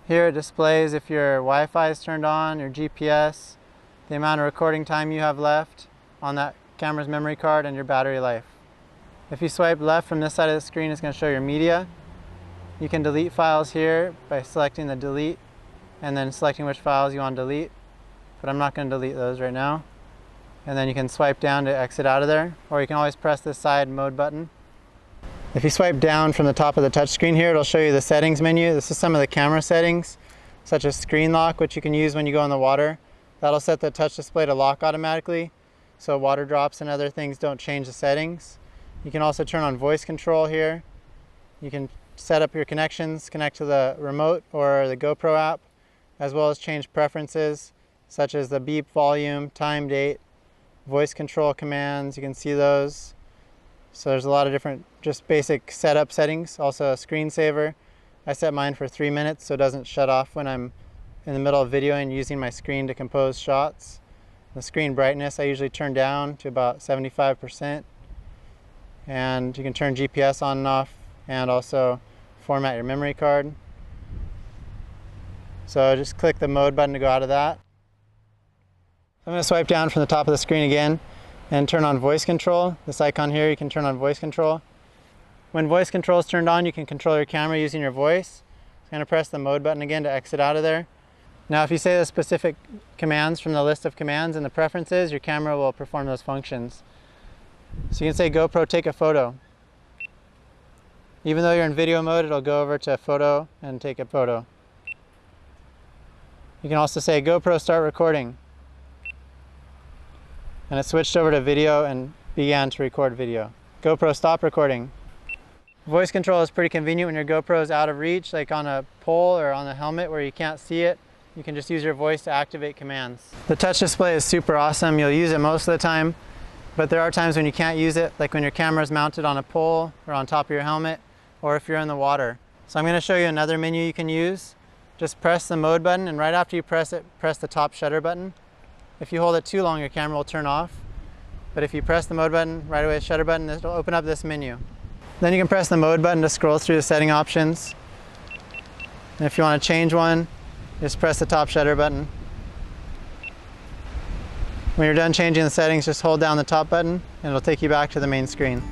Here it displays if your Wi-Fi is turned on, your GPS, the amount of recording time you have left on that camera's memory card, and your battery life. If you swipe left from this side of the screen, it's going to show your media. You can delete files here by selecting the delete and then selecting which files you want to delete, but I'm not going to delete those right now. And then you can swipe down to exit out of there, or you can always press the side mode button. If you swipe down from the top of the touch screen here, it'll show you the settings menu. This is some of the camera settings, such as screen lock, which you can use when you go in the water. That'll set the touch display to lock automatically, so water drops and other things don't change the settings. You can also turn on voice control here. You can set up your connections, connect to the remote or the GoPro app, as well as change preferences, such as the beep volume, time, date, voice control commands. You can see those. So there's a lot of different just basic setup settings. Also a screensaver. I set mine for 3 minutes so it doesn't shut off when I'm in the middle of videoing using my screen to compose shots. The screen brightness I usually turn down to about 75%. And you can turn GPS on and off, and also format your memory card. So just click the mode button to go out of that. I'm going to swipe down from the top of the screen again and turn on voice control. This icon here, you can turn on voice control. When voice control is turned on, you can control your camera using your voice. I'm going to press the mode button again to exit out of there. Now if you say the specific commands from the list of commands in the preferences, your camera will perform those functions. So you can say GoPro take a photo. Even though you're in video mode, it'll go over to photo and take a photo. You can also say GoPro start recording. And it switched over to video and began to record video. GoPro stop recording. Voice control is pretty convenient when your GoPro is out of reach, like on a pole or on a helmet where you can't see it. You can just use your voice to activate commands. The touch display is super awesome. You'll use it most of the time, but there are times when you can't use it, like when your camera is mounted on a pole or on top of your helmet, or if you're in the water. So I'm going to show you another menu you can use. Just press the mode button, and right after you press it, press the top shutter button. If you hold it too long, your camera will turn off. But if you press the mode button, right away the shutter button, it'll open up this menu. Then you can press the mode button to scroll through the setting options. And if you want to change one, just press the top shutter button. When you're done changing the settings, just hold down the top button and it'll take you back to the main screen.